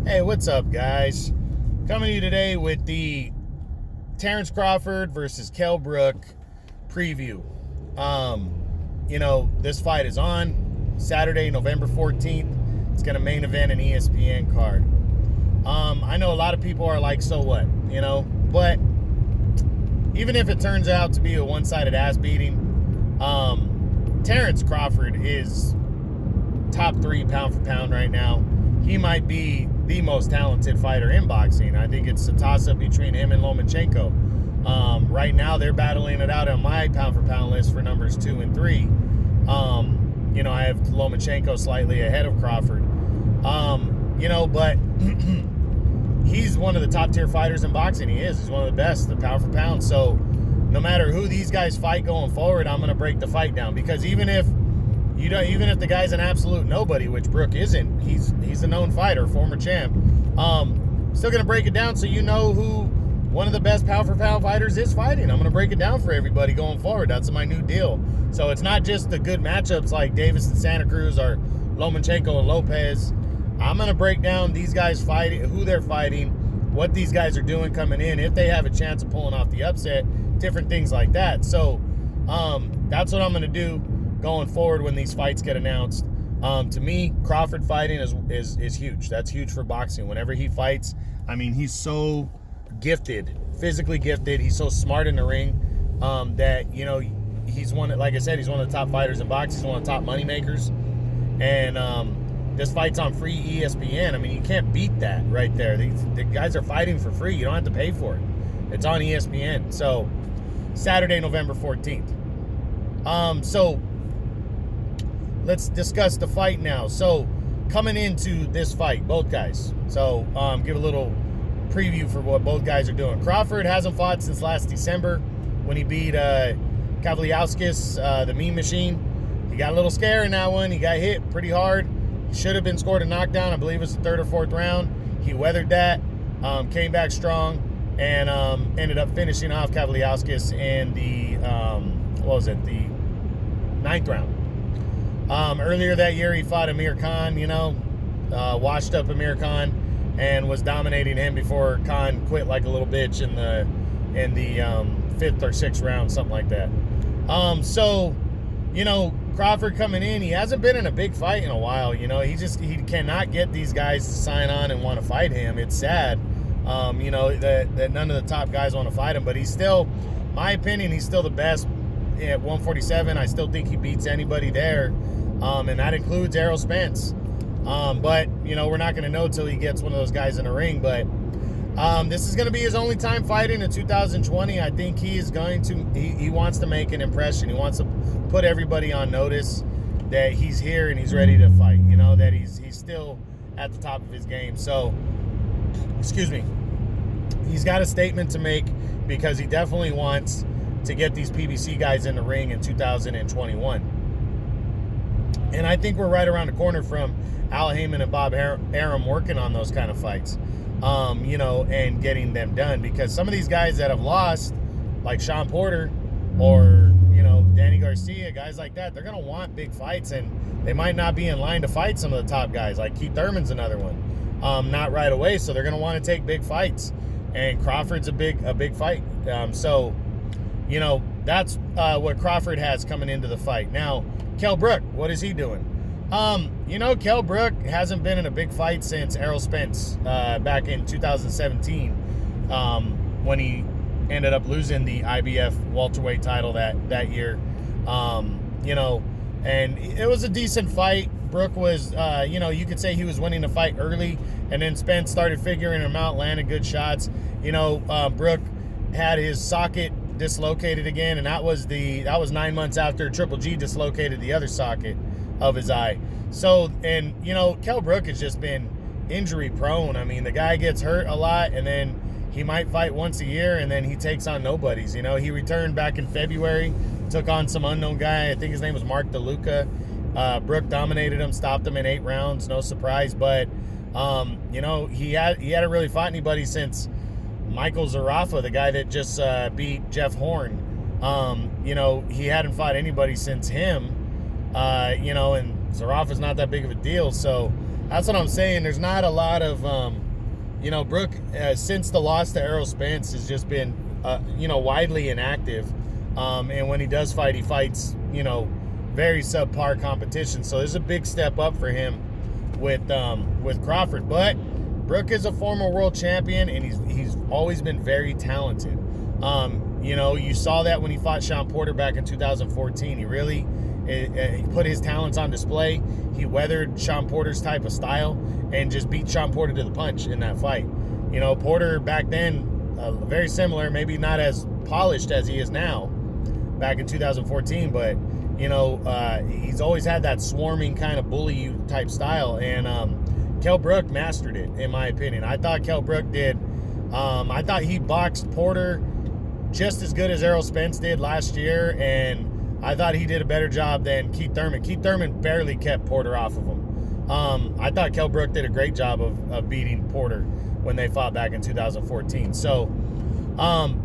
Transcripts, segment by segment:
Hey, what's up, guys? Coming to you today with the Terrence Crawford versus Kell Brook preview. This fight is on Saturday, November 14th. It's going to main event an ESPN card. I know a lot of people are like, so what? But even if it turns out to be a one-sided ass beating, Terrence Crawford is top 3 pound for pound right now. He might be the most talented fighter in boxing. I think it's a toss-up between him and Lomachenko. Right now, they're battling it out on my pound-for-pound list for numbers 2 and 3. I have Lomachenko slightly ahead of Crawford. But he's one of the top-tier fighters in boxing. He's one of the best, the pound-for-pound. So no matter who these guys fight going forward, I'm going to break the fight down. Because even if the guy's an absolute nobody, which Brook isn't, he's a known fighter, former champ. Still gonna break it down so you know who one of the best pound for pound fighters is fighting. I'm gonna break it down for everybody going forward. That's my new deal. So it's not just the good matchups like Davis and Santa Cruz or Lomachenko and Lopez. I'm gonna break down these guys fighting, who they're fighting, what these guys are doing coming in, if they have a chance of pulling off the upset, different things like that. So that's what I'm gonna do going forward when these fights get announced. To me, Crawford fighting is huge. That's huge for boxing. Whenever he fights, he's so gifted, physically gifted. He's so smart in the ring that he's one. Like I said, he's one of the top fighters in boxing. He's one of the top money makers. And this fight's on free ESPN. You can't beat that right there. The guys are fighting for free. You don't have to pay for it. It's on ESPN. So Saturday, November 14th. Let's discuss the fight now. So, coming into this fight, both guys. So, give a little preview for what both guys are doing. Crawford hasn't fought since last December when he beat Kavliauskas, the Mean Machine. He got a little scare in that one. He got hit pretty hard. He should have been scored a knockdown. I believe it was the 3rd or 4th round. He weathered that, came back strong, and ended up finishing off Kavliauskas in the, the 9th round. Earlier that year, he fought Amir Khan, washed up Amir Khan and was dominating him before Khan quit like a little bitch in the 5th or 6th round, something like that. Crawford coming in, he hasn't been in a big fight in a while. He cannot get these guys to sign on and want to fight him. It's sad, that none of the top guys want to fight him, but he's still, my opinion, he's still the best at 147. I still think he beats anybody there. And that includes Errol Spence. But we're not going to know till he gets one of those guys in the ring. But this is going to be his only time fighting in 2020. I think he is going to, he wants to make an impression. He wants to put everybody on notice that he's here and he's ready to fight, that he's still at the top of his game. So, excuse me, he's got a statement to make because he definitely wants to get these PBC guys in the ring in 2021. And I think we're right around the corner from Al Heyman and Bob Arum working on those kind of fights, and getting them done. Because some of these guys that have lost, like Sean Porter or, Danny Garcia, guys like that, they're going to want big fights, and they might not be in line to fight some of the top guys. Like Keith Thurman's another one, not right away, so they're going to want to take big fights. And Crawford's a big fight. That's what Crawford has coming into the fight. Now, Kell Brook, what is he doing? Kell Brook hasn't been in a big fight since Errol Spence back in 2017 when he ended up losing the IBF Welterweight title that year. And it was a decent fight. Brook was, you could say he was winning the fight early, and then Spence started figuring him out, landed good shots. Brook had his socket dislocated again, and that was 9 months after Triple G dislocated the other socket of his eye. So, and Kell Brook has just been injury prone. The guy gets hurt a lot, and then he might fight once a year, and then he takes on nobodies. He returned back in February, took on some unknown guy. I think his name was Mark DeLuca. Brook dominated him, stopped him in 8 rounds, no surprise. But he hadn't really fought anybody since Michael Zarafa, the guy that just beat Jeff Horn. He hadn't fought anybody since him, and Zarafa's not that big of a deal. So, That's what I'm saying. There's not a lot of, Brook, since the loss to Errol Spence, has just been, widely inactive. And when he does fight, he fights, very subpar competition. So there's a big step up for him with Crawford. But Brook is a former world champion, and he's always been very talented. You saw that when he fought Sean Porter back in 2014. He really he put his talents on display. He weathered Sean Porter's type of style and just beat Sean Porter to the punch in that fight. Porter back then, very similar, maybe not as polished as he is now back in 2014, but he's always had that swarming kind of bully you type style, and Kell Brook mastered it, in my opinion. I thought Kell Brook did. I thought he boxed Porter just as good as Errol Spence did last year, and I thought he did a better job than Keith Thurman. Keith Thurman barely kept Porter off of him. I thought Kell Brook did a great job of beating Porter when they fought back in 2014. So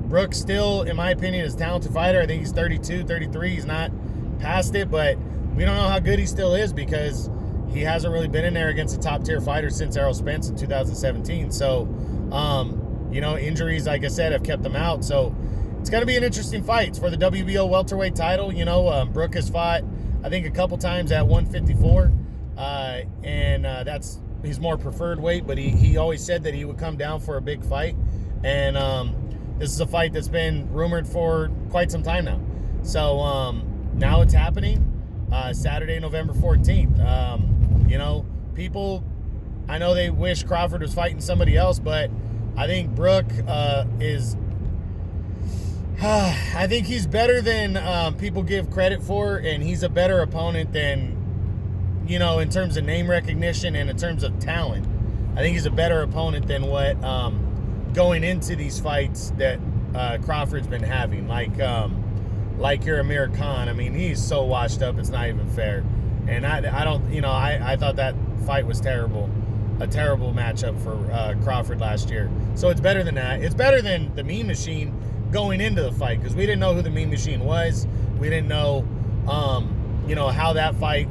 Brook still, in my opinion, is a talented fighter. I think he's 32, 33. He's not past it, but we don't know how good he still is because he hasn't really been in there against a top-tier fighter since Errol Spence in 2017. So, injuries, like I said, have kept him out. So it's going to be an interesting fight. It's for the WBO welterweight title. Brook has fought, I think, a couple times at 154, and that's his more preferred weight, but he always said that he would come down for a big fight, and this is a fight that's been rumored for quite some time now. So now it's happening, Saturday, November 14th. People, I know they wish Crawford was fighting somebody else, but I think Brook is... I think he's better than people give credit for, and he's a better opponent than, in terms of name recognition and in terms of talent. I think he's a better opponent than what going into these fights that Crawford's been having, like your Amir Khan. I mean, he's so washed up, it's not even fair. And I thought that fight was terrible. A terrible matchup for Crawford last year. So it's better than that. It's better than the Mean Machine going into the fight, because we didn't know who the Mean Machine was. We didn't know, how that fight,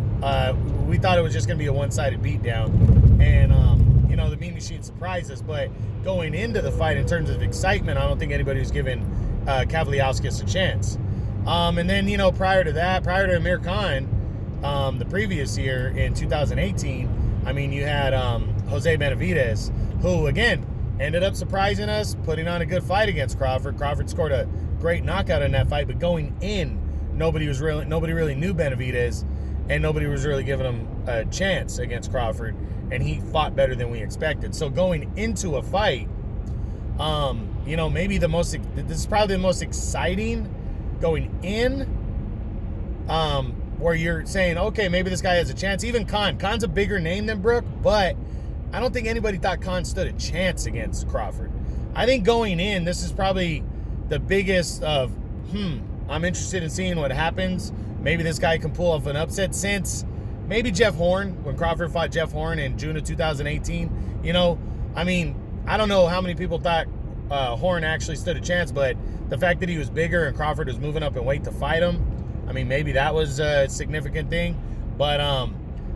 we thought it was just going to be a one-sided beatdown. And, the Mean Machine surprised us. But going into the fight, in terms of excitement, I don't think anybody was giving Kavaliauskas a chance. And then, prior to Amir Khan, the previous year in 2018, I mean, you had Jose Benavidez, who, again, ended up surprising us, putting on a good fight against Crawford. Crawford scored a great knockout in that fight, but going in, nobody really knew Benavidez, and nobody was really giving him a chance against Crawford, and he fought better than we expected. So going into a fight, maybe this is probably the most exciting going in, where you're saying, okay, maybe this guy has a chance. Even Khan's a bigger name than Brook, but I don't think anybody thought Khan stood a chance against Crawford. I think going in, this is probably the biggest of, I'm interested in seeing what happens. Maybe this guy can pull off an upset, since maybe Jeff Horn, when Crawford fought Jeff Horn in June of 2018. I don't know how many people thought Horn actually stood a chance, but the fact that he was bigger and Crawford was moving up in weight to fight him, maybe that was a significant thing. But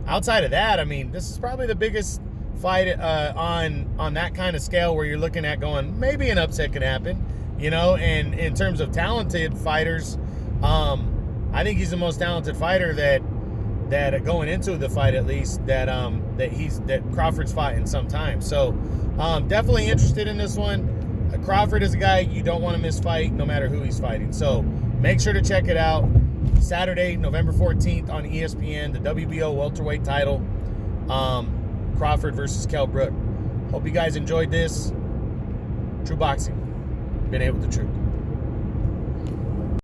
outside of that, this is probably the biggest fight on that kind of scale, where you're looking at going, maybe an upset could happen, and in terms of talented fighters, I think he's the most talented fighter that going into the fight, at least, that Crawford's fought in some time. So definitely interested in this one. Crawford is a guy you don't want to miss fight, no matter who he's fighting. So make sure to check it out. Saturday, November 14th on ESPN, the WBO welterweight title. Crawford versus Kell Brook. Hope you guys enjoyed this. True Boxing. Been able to true.